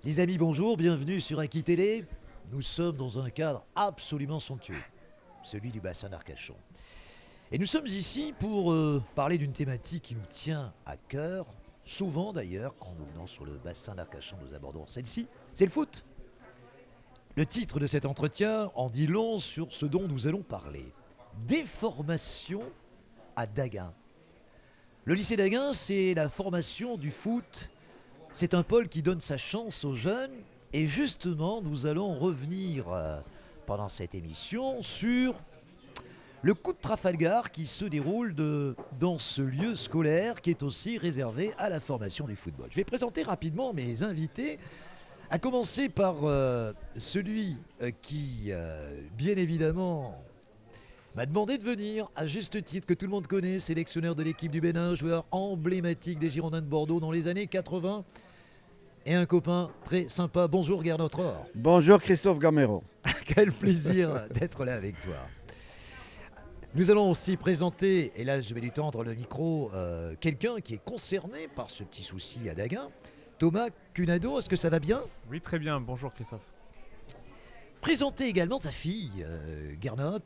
Les amis, bonjour, bienvenue sur Aki Télé. Nous sommes dans un cadre absolument somptueux, celui du bassin d'Arcachon. Et nous sommes ici pour parler d'une thématique qui nous tient à cœur. Souvent d'ailleurs, quand nous venons sur le bassin d'Arcachon, nous abordons celle-ci, c'est le foot. Le titre de cet entretien en dit long sur ce dont nous allons parler. Déformation à Daguin. Le lycée Daguin, c'est la formation du foot. C'est un pôle qui donne sa chance aux jeunes. Et justement, nous allons revenir pendant cette émission sur le coup de Trafalgar qui se déroule dans ce lieu scolaire qui est aussi réservé à la formation du football. Je vais présenter rapidement mes invités, à commencer par celui qui, bien évidemment, m'a demandé de venir, à juste titre, que tout le monde connaît, sélectionneur de l'équipe du Bénin, joueur emblématique des Girondins de Bordeaux dans les années 80, et un copain très sympa. Bonjour Gernot Rohr. Bonjour Christophe Gamero. Quel plaisir d'être là avec toi. Nous allons aussi présenter, et là je vais lui tendre le micro, quelqu'un qui est concerné par ce petit souci à Daguin. Thomas Cunado, est-ce que ça va bien? Oui, très bien. Bonjour Christophe. Présenter également ta fille, Gernot,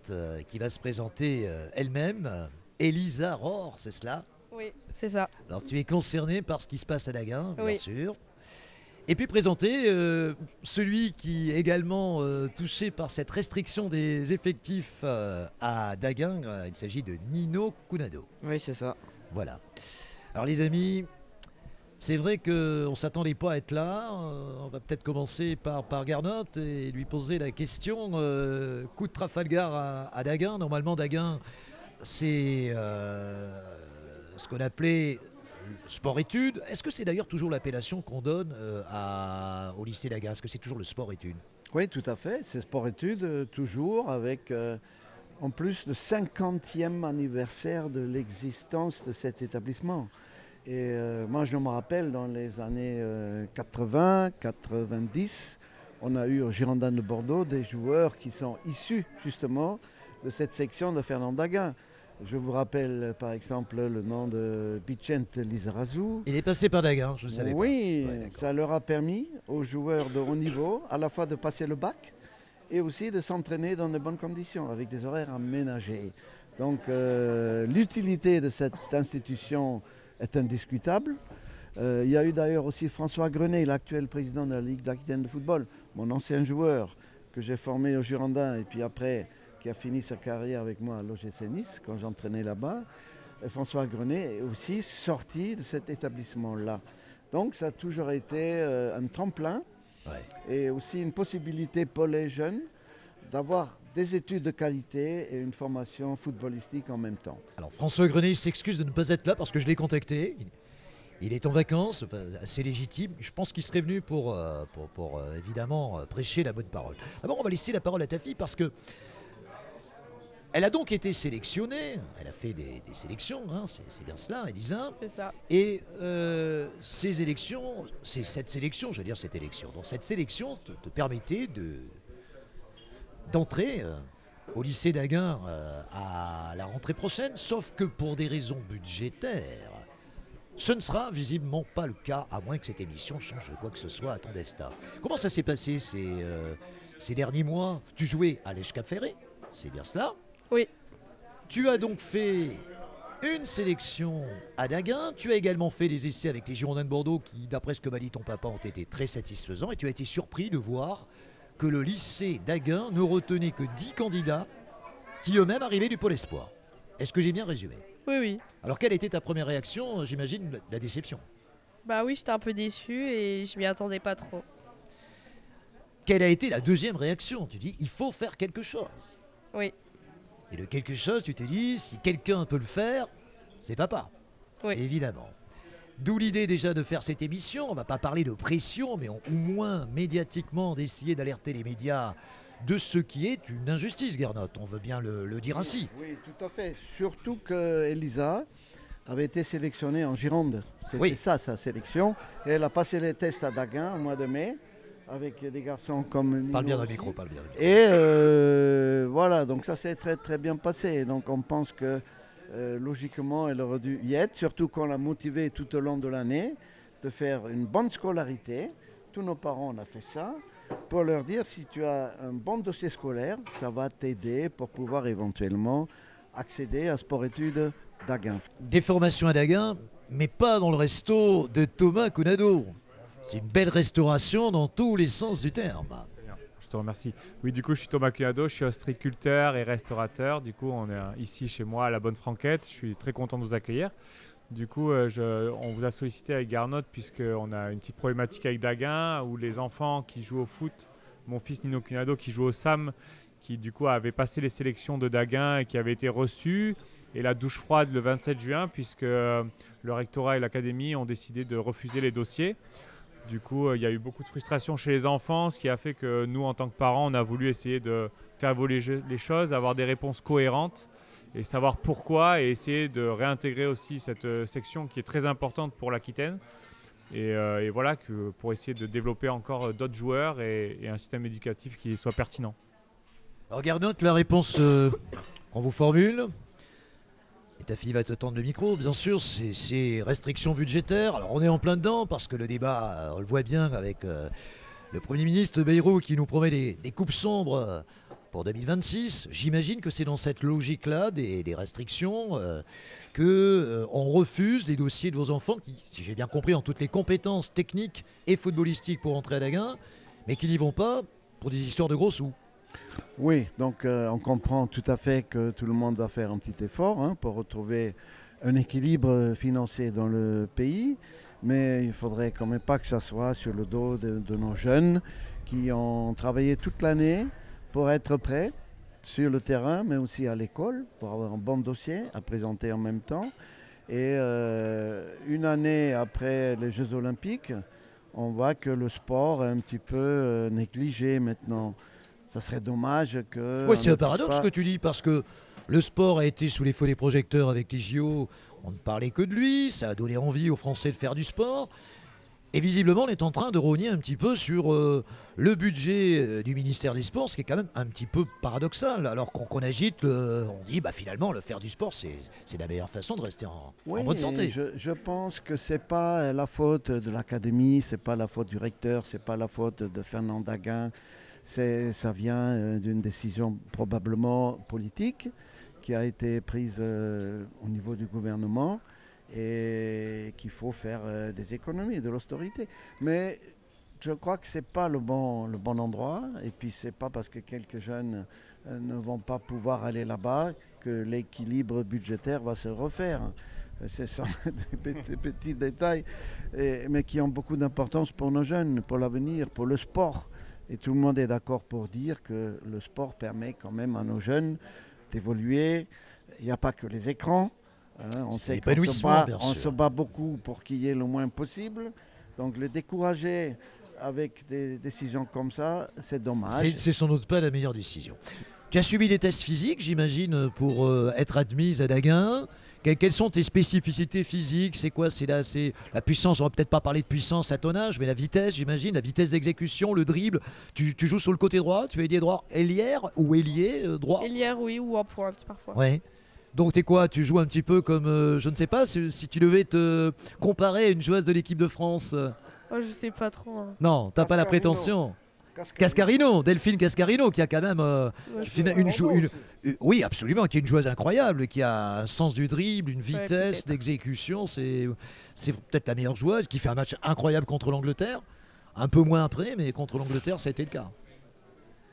qui va se présenter elle-même. Elisa Rohr, c'est cela? Oui, c'est ça. Alors tu es concerné par ce qui se passe à Daguin, bien Oui. sûr. Et puis présenter celui qui est également touché par cette restriction des effectifs à Daguin. Il s'agit de Nino Cunado. Oui, c'est ça. Voilà. Alors les amis, c'est vrai qu'on ne s'attendait pas à être là. On va peut-être commencer par Gernot et lui poser la question. Coup de Trafalgar à Daguin. Normalement, Daguin, c'est ce qu'on appelait sport-études. Est-ce que c'est d'ailleurs toujours l'appellation qu'on donne au lycée Daguin? Est-ce que c'est toujours le sport-études? Oui, tout à fait. C'est sport-études, toujours, avec en plus le 50e anniversaire de l'existence de cet établissement. Et moi, je me rappelle, dans les années 80, 90, on a eu au Girondins de Bordeaux des joueurs qui sont issus, justement, de cette section de Fernand Daguin. Je vous rappelle par exemple le nom de Vicente Lizarazu. Il est passé par Daguin, je ne savais Oui, pas. Ouais, ça leur a permis aux joueurs de haut niveau à la fois de passer le bac et aussi de s'entraîner dans de bonnes conditions avec des horaires aménagés. Donc l'utilité de cette institution est indiscutable. Il y a eu d'ailleurs aussi François Grenet, l'actuel président de la Ligue d'Aquitaine de football, mon ancien joueur que j'ai formé au Girondins et puis après qui a fini sa carrière avec moi à l'OGC Nice quand j'entraînais là-bas. Et François Grenet est aussi sorti de cet établissement-là. Donc ça a toujours été un tremplin et aussi une possibilité pour les jeunes d'avoir des études de qualité et une formation footballistique en même temps. Alors François Grenet s'excuse de ne pas être là parce que je l'ai contacté. Il est en vacances, assez légitime. Je pense qu'il serait venu pour évidemment prêcher la bonne parole. D'abord, on va laisser la parole à ta fille parce que elle a donc été sélectionnée, elle a fait des sélections, hein, c'est bien cela, Elisa. C'est ça. Et ces élections, c'est cette sélection, je veux dire cette élection, donc cette sélection te permettait d'entrer au lycée Daguin à la rentrée prochaine, sauf que pour des raisons budgétaires, ce ne sera visiblement pas le cas, à moins que cette émission change quoi que ce soit à ton destin. Comment ça s'est passé ces derniers mois? Tu jouais à l'Èche Cap Ferré, c'est bien cela? Oui. Tu as donc fait une sélection à Daguin. Tu as également fait des essais avec les Girondins de Bordeaux qui, d'après ce que m'a dit ton papa, ont été très satisfaisants. Et tu as été surpris de voir que le lycée Daguin ne retenait que 10 candidats qui eux-mêmes arrivaient du Pôle Espoir. Est-ce que j'ai bien résumé? Oui, oui. Alors quelle était ta première réaction? J'imagine la déception. Bah oui, j'étais un peu déçue et je m'y attendais pas trop. Quelle a été la deuxième réaction? Tu dis, il faut faire quelque chose. Oui. Et de quelque chose, tu te dis, si quelqu'un peut le faire, c'est papa. Oui. Évidemment. D'où l'idée déjà de faire cette émission. On ne va pas parler de pression, mais au moins médiatiquement d'essayer d'alerter les médias de ce qui est une injustice, Gernot. On veut bien le dire ainsi. Oui, tout à fait. Surtout que Elisa avait été sélectionnée en Gironde. C'était ça, sa sélection. Et elle a passé les tests à Daguin au mois de mai, avec des garçons comme Nino Parle bien dans le aussi. micro, parle bien dans le micro. Et voilà, donc ça s'est très très bien passé. Donc on pense que logiquement elle aurait dû y être, surtout qu'on l'a motivée tout au long de l'année de faire une bonne scolarité, tous nos parents, on a fait ça, pour leur dire si tu as un bon dossier scolaire, ça va t'aider pour pouvoir éventuellement accéder à sport-études d'Agen. Des formations à Daguin, mais pas dans le resto de Thomas Counado. C'est une belle restauration dans tous les sens du terme. Je te remercie. Oui, du coup, je suis Thomas Cunado, je suis ostréiculteur et restaurateur. Du coup, on est ici chez moi à la Bonne Franquette. Je suis très content de vous accueillir. Du coup, on vous a sollicité avec Garnotte puisqu'on a une petite problématique avec Daguin où les enfants qui jouent au foot, mon fils Nino Cunado qui joue au SAM, qui du coup avait passé les sélections de Daguin et qui avait été reçu, et la douche froide le 27 juin puisque le rectorat et l'académie ont décidé de refuser les dossiers. Du coup, il y a eu beaucoup de frustration chez les enfants, ce qui a fait que nous, en tant que parents, on a voulu essayer de faire évoluer les choses, avoir des réponses cohérentes et savoir pourquoi, et essayer de réintégrer aussi cette section qui est très importante pour l'Aquitaine. Et voilà, pour essayer de développer encore d'autres joueurs et un système éducatif qui soit pertinent. Alors Garnotte, la réponse qu'on vous formule, et ta fille va te tendre le micro, bien sûr, c'est restrictions budgétaires. Alors on est en plein dedans parce que le débat, on le voit bien avec le Premier ministre Bayrou qui nous promet des coupes sombres pour 2026. J'imagine que c'est dans cette logique-là des restrictions qu'on refuse les dossiers de vos enfants qui, si j'ai bien compris, ont toutes les compétences techniques et footballistiques pour entrer à Daguin, mais qui n'y vont pas pour des histoires de gros sous. Oui, donc on comprend tout à fait que tout le monde va faire un petit effort pour retrouver un équilibre financier dans le pays, mais il ne faudrait quand même pas que ça soit sur le dos de nos jeunes qui ont travaillé toute l'année pour être prêts sur le terrain, mais aussi à l'école, pour avoir un bon dossier à présenter en même temps. Et une année après les Jeux Olympiques, on voit que le sport est un petit peu négligé maintenant. Ça serait dommage que... Oui, c'est un paradoxe ce que tu dis, parce que le sport a été sous les feux des projecteurs avec les JO. On ne parlait que de lui, ça a donné envie aux Français de faire du sport. Et visiblement, on est en train de rogner un petit peu sur le budget du ministère des Sports, ce qui est quand même un petit peu paradoxal. Alors qu'on agite, on dit finalement, le faire du sport, c'est la meilleure façon de rester en bonne santé. Je pense que ce n'est pas la faute de l'académie, ce n'est pas la faute du recteur, ce n'est pas la faute de Fernand Daguin. Ça vient d'une décision probablement politique qui a été prise au niveau du gouvernement et qu'il faut faire des économies, de l'austérité. Mais je crois que ce n'est pas le bon endroit, et puis ce n'est pas parce que quelques jeunes ne vont pas pouvoir aller là-bas que l'équilibre budgétaire va se refaire. Ce sont des petits détails, mais qui ont beaucoup d'importance pour nos jeunes, pour l'avenir, pour le sport. Et tout le monde est d'accord pour dire que le sport permet quand même à nos jeunes d'évoluer. Il n'y a pas que les écrans. On sait qu'on se bat beaucoup pour qu'il y ait le moins possible. Donc le décourager avec des décisions comme ça, c'est dommage. C'est sans doute pas la meilleure décision. Tu as subi des tests physiques, j'imagine, pour être admise à Daguin. Quelles sont tes spécificités physiques? C'est quoi? C'est la puissance, on va peut-être pas parler de puissance à ton âge, mais la vitesse, j'imagine, la vitesse d'exécution, le dribble. Tu joues sur le côté droit, tu es ailier droit, ailière ou ailier droit? Ailière, oui, ou en pointe parfois. Ouais. Donc t'es quoi? Tu joues un petit peu comme, je ne sais pas, si tu devais te comparer à une joueuse de l'équipe de France. Oh, je sais pas trop. Non, t'as pas la prétention. Cascarino, Delphine Cascarino, qui a quand même oui, absolument, qui est une joueuse incroyable, qui a un sens du dribble, une vitesse d'exécution. C'est peut-être la meilleure joueuse, qui fait un match incroyable contre l'Angleterre. Un peu moins après, mais contre l'Angleterre, ça a été le cas.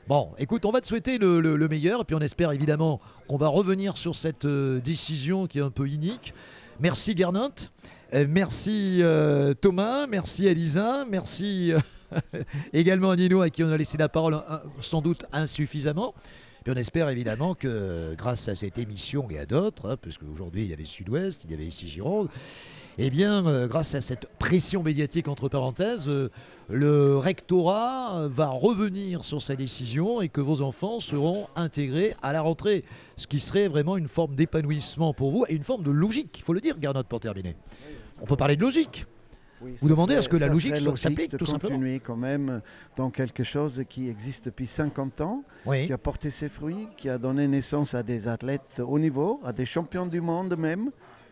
Bon, écoute, on va te souhaiter le meilleur, et puis on espère évidemment qu'on va revenir sur cette décision qui est un peu inique. Merci Garnotte, merci Thomas, merci Elisa, merci également à Nino à qui on a laissé la parole sans doute insuffisamment. Puis on espère évidemment que grâce à cette émission et à d'autres, puisque aujourd'hui il y avait Sud-Ouest, il y avait ici Gironde, eh bien grâce à cette pression médiatique entre parenthèses, le rectorat va revenir sur sa décision et que vos enfants seront intégrés à la rentrée. Ce qui serait vraiment une forme d'épanouissement pour vous et une forme de logique, il faut le dire Garnotte pour terminer. On peut parler de logique. Oui, vous demandez à ce que la logique s'applique tout simplement. Continuer quand même dans quelque chose qui existe depuis 50 ans, qui a porté ses fruits, qui a donné naissance à des athlètes haut niveau, à des champions du monde même.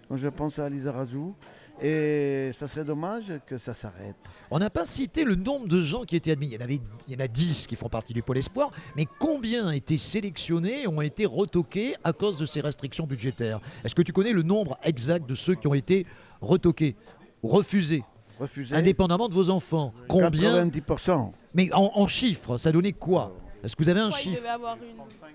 Donc je pense à Lisa Razou, Et ça serait dommage que ça s'arrête. On n'a pas cité le nombre de gens qui étaient admis. Il y en a 10 qui font partie du pôle espoir, mais combien étaient sélectionnés et ont été retoqués à cause de ces restrictions budgétaires? Est-ce que tu connais le nombre exact de ceux qui ont été retoqués ou refusés, Refusé. indépendamment de vos enfants? Combien? 90%. Mais en chiffres, ça donnait quoi? Est-ce que vous avez un Je crois qu'il chiffre? devait avoir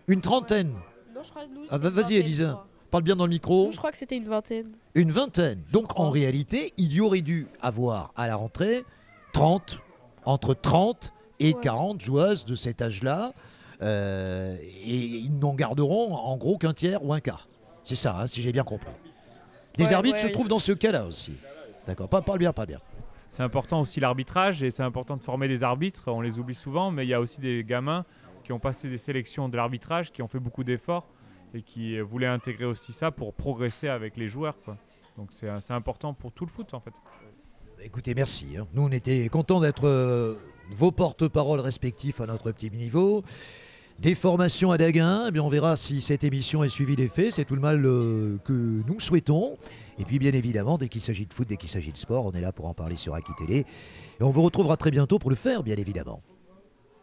Une trentaine? Non, je crois que nous, Ah, c'était une vas-y, vingtaine, Elisa. je crois. Parle bien dans le micro. Nous, je crois que c'était une vingtaine. Une vingtaine. Donc crois. en réalité, il y aurait dû avoir à la rentrée 30, entre 30 et Ouais. 40 joueuses de cet âge-là. Et ils n'en garderont en gros qu'un tiers ou un quart. C'est ça, hein, si j'ai bien compris. Des Ouais, arbitres ouais, se oui. trouvent dans ce cas-là aussi. D'accord, parle bien, pas bien. C'est important aussi l'arbitrage et c'est important de former des arbitres. On les oublie souvent, mais il y a aussi des gamins qui ont passé des sélections de l'arbitrage, qui ont fait beaucoup d'efforts et qui voulaient intégrer aussi ça pour progresser avec les joueurs, quoi. Donc c'est important pour tout le foot en fait. Écoutez, merci, hein. Nous, on était contents d'être vos porte-parole respectifs à notre petit niveau. Des formations à Daguin, eh bien, on verra si cette émission est suivie des faits. C'est tout le mal que nous souhaitons. Et puis, bien évidemment, dès qu'il s'agit de foot, dès qu'il s'agit de sport, on est là pour en parler sur Aki Télé. Et on vous retrouvera très bientôt pour le faire, bien évidemment.